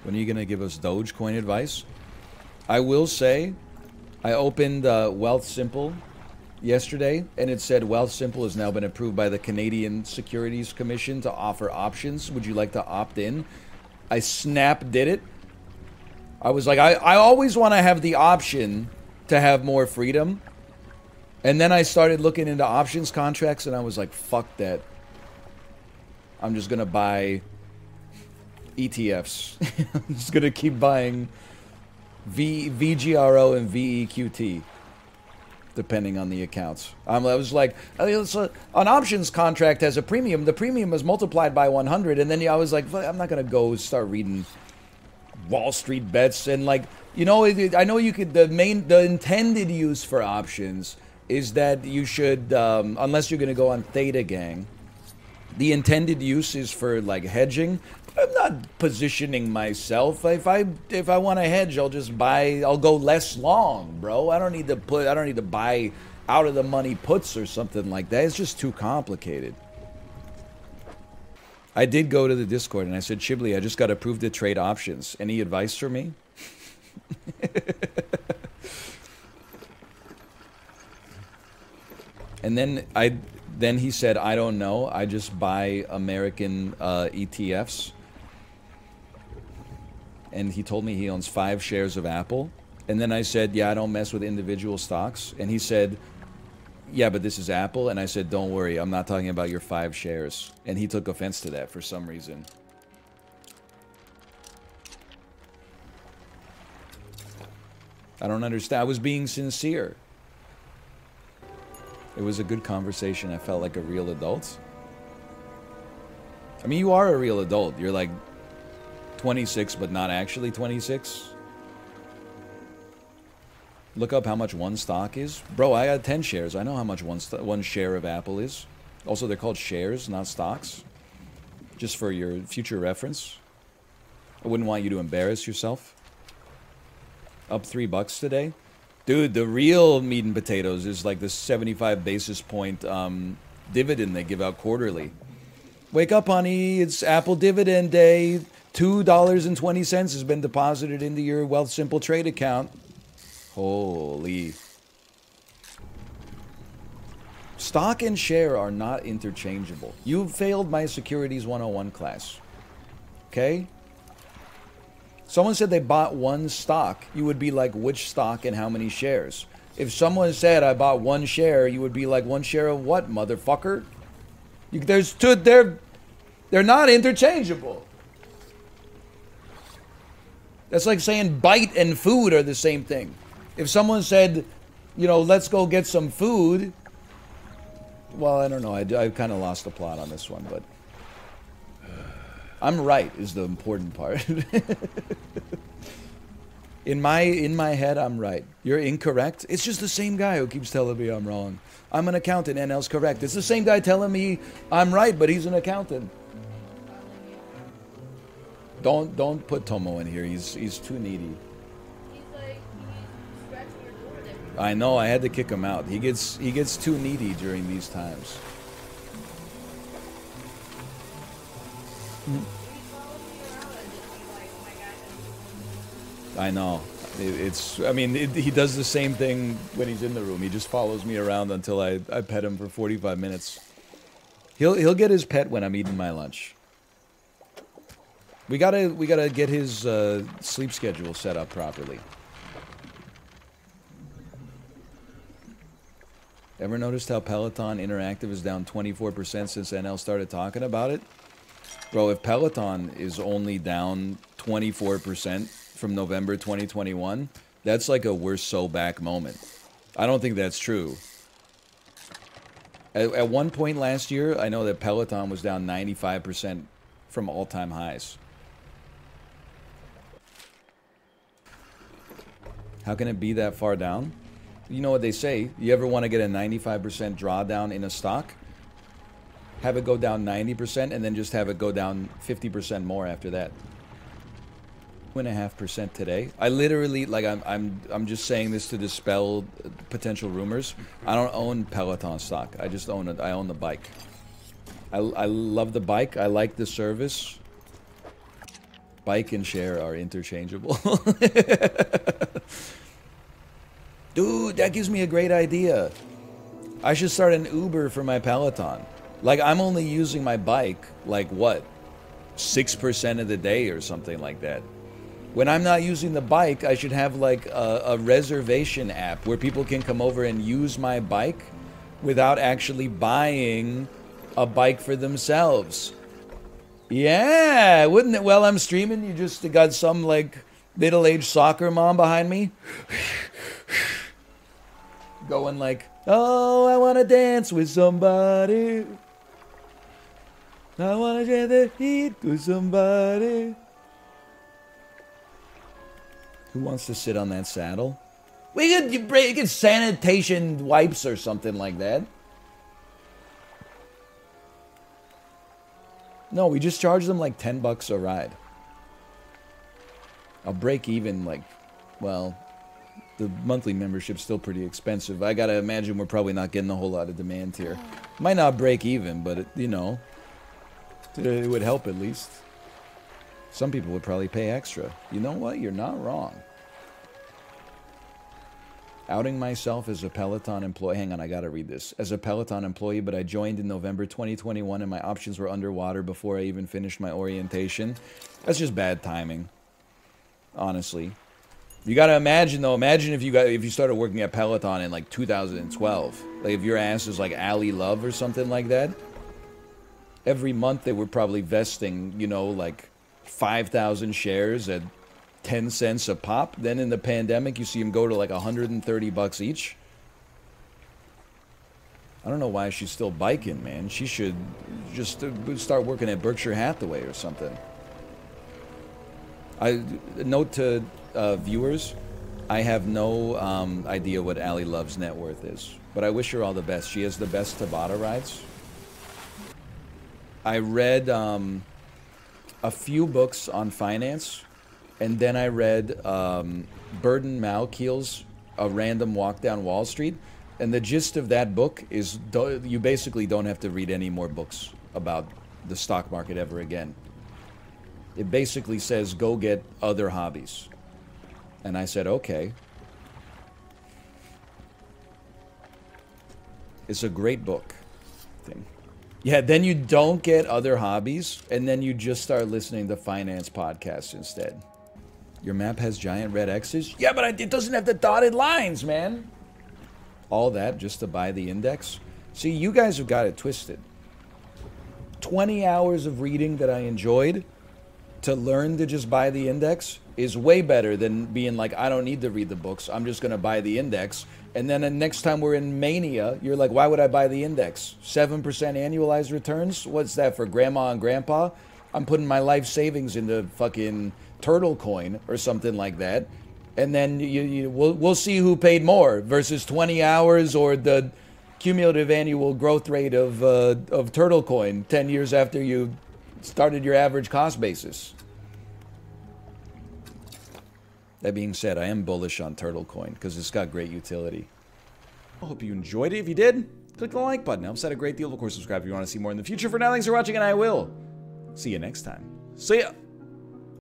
When are you gonna give us Dogecoin advice? I will say, I opened Wealth Simple yesterday, and it said Wealth Simple has now been approved by the Canadian Securities Commission to offer options. Would you like to opt in? I snap did it. I was like, I always want to have the option to have more freedom. And then I started looking into options contracts, and I was like, fuck that. I'm just going to buy ETFs. I'm just going to keep buying VGRO and VEQT, depending on the accounts. I was like, an options contract has a premium. The premium is multiplied by 100, and then I was like, I'm not going to go start reading Wall Street bets. And like, you know, I know you could, the intended use for options is that you should, unless you're going to go on Theta Gang, the intended use is for like hedging. I'm not positioning myself. If I want to hedge, I'll just buy. I'll go less long, bro. I don't need to buy out of the money puts or something like that. It's just too complicated. I did go to the Discord and I said, Chibli, I just got approved to trade options. Any advice for me? And then he said, I don't know. I just buy American ETFs. And he told me he owns 5 shares of Apple. And then I said, yeah, I don't mess with individual stocks. And he said, yeah, but this is Apple. And I said, don't worry, I'm not talking about your 5 shares. And he took offense to that for some reason. I don't understand. I was being sincere. It was a good conversation. I felt like a real adult. I mean, you are a real adult. You're like 26, but not actually 26. Look up how much one stock is. Bro, I got 10 shares. I know how much one share of Apple is. Also, they're called shares, not stocks. Just for your future reference. I wouldn't want you to embarrass yourself. Up $3 today. Dude, the real meat and potatoes is like the 75 basis point dividend they give out quarterly. Wake up, honey. It's Apple dividend day. $2.20 has been deposited into your Wealth Simple trade account. Holy. Stock and share are not interchangeable. You failed my Securities 101 class. Okay? Someone said they bought one stock. You would be like, which stock and how many shares? If someone said I bought one share, you would be like, one share of what, motherfucker? There's two, they're not interchangeable. That's like saying bite and food are the same thing. If someone said, you know, let's go get some food. Well, I don't know. I kind of lost the plot on this one, but I'm right is the important part. In my head, I'm right. You're incorrect. It's just the same guy who keeps telling me I'm wrong. I'm an accountant, NL's correct. It's the same guy telling me I'm right, but he's an accountant. Don't put Tomo in here. He's too needy. He's like, he's scratching your door and everything. I know. I had to kick him out. He gets too needy during these times. I know. He does the same thing when he's in the room. He just follows me around until I pet him for 45 minutes. He'll get his pet when I'm eating my lunch. We gotta get his sleep schedule set up properly. Ever noticed how Peloton Interactive is down 24% since NL started talking about it? Bro, if Peloton is only down 24% from November 2021, that's like a we're so back moment. I don't think that's true. At one point last year, I know that Peloton was down 95% from all-time highs. How can it be that far down? You know what they say. You ever want to get a 95% drawdown in a stock? Have it go down 90% and then just have it go down 50% more after that. 2.5% today. I literally, like, I'm just saying this to dispel potential rumors. I don't own Peloton stock. I just own it. I own the bike. I love the bike. I like the service. Bike and share are interchangeable. Dude, that gives me a great idea. I should start an Uber for my Peloton. Like, I'm only using my bike, like, what? 6% of the day or something like that. When I'm not using the bike, I should have, like, a reservation app where people can come over and use my bike without actually buying a bike for themselves. Yeah, wouldn't it? While I'm streaming, you just got some, like, middle-aged soccer mom behind me. Going like, oh, I want to dance with somebody. I want to share the heat with somebody. Who wants to sit on that saddle? We could get sanitation wipes or something like that. No, we just charge them like $10 a ride. I'll break even like, well, the monthly membership's still pretty expensive. I gotta imagine we're probably not getting a whole lot of demand here. Might not break even, but, you know, it would help at least. Some people would probably pay extra. You know what? You're not wrong. Outing myself as a Peloton employee. Hang on, I gotta read this. As a Peloton employee, but I joined in November 2021 and my options were underwater before I even finished my orientation. That's just bad timing. Honestly. You gotta imagine though, imagine if you started working at Peloton in like 2012. Like if your ass is like Ali Love or something like that. Every month they were probably vesting, you know, like 5,000 shares at 10 cents a pop. Then in the pandemic, you see them go to like $130 each. I don't know why she's still biking, man. She should just start working at Berkshire Hathaway or something. Note to viewers, I have no idea what Ali Love's net worth is, but I wish her all the best. She has the best Tabata rides. I read a few books on finance, and then I read Burden Malkiel's A Random Walk Down Wall Street, and the gist of that book is you basically don't have to read any more books about the stock market ever again. It basically says, go get other hobbies. And I said, okay. It's a great book. Thing. Yeah, then you don't get other hobbies, and then you just start listening to finance podcasts instead. Your map has giant red X's? Yeah, but it doesn't have the dotted lines, man. All that just to buy the index? See, you guys have got it twisted. 20 hours of reading that I enjoyed to learn to just buy the index is way better than being like, I don't need to read the books. I'm just going to buy the index. And then the next time we're in mania, you're like, why would I buy the index? 7% annualized returns? What's that for grandma and grandpa? I'm putting my life savings into fucking turtle coin or something like that. And then we'll see who paid more versus 20 hours or the cumulative annual growth rate of turtle coin 10 years after you started your average cost basis. That being said, I am bullish on Turtle Coin because it's got great utility. I hope you enjoyed it. If you did, click the like button. It helps out a great deal. Of course, subscribe if you want to see more in the future. For now, thanks for watching, and I will see you next time. See ya!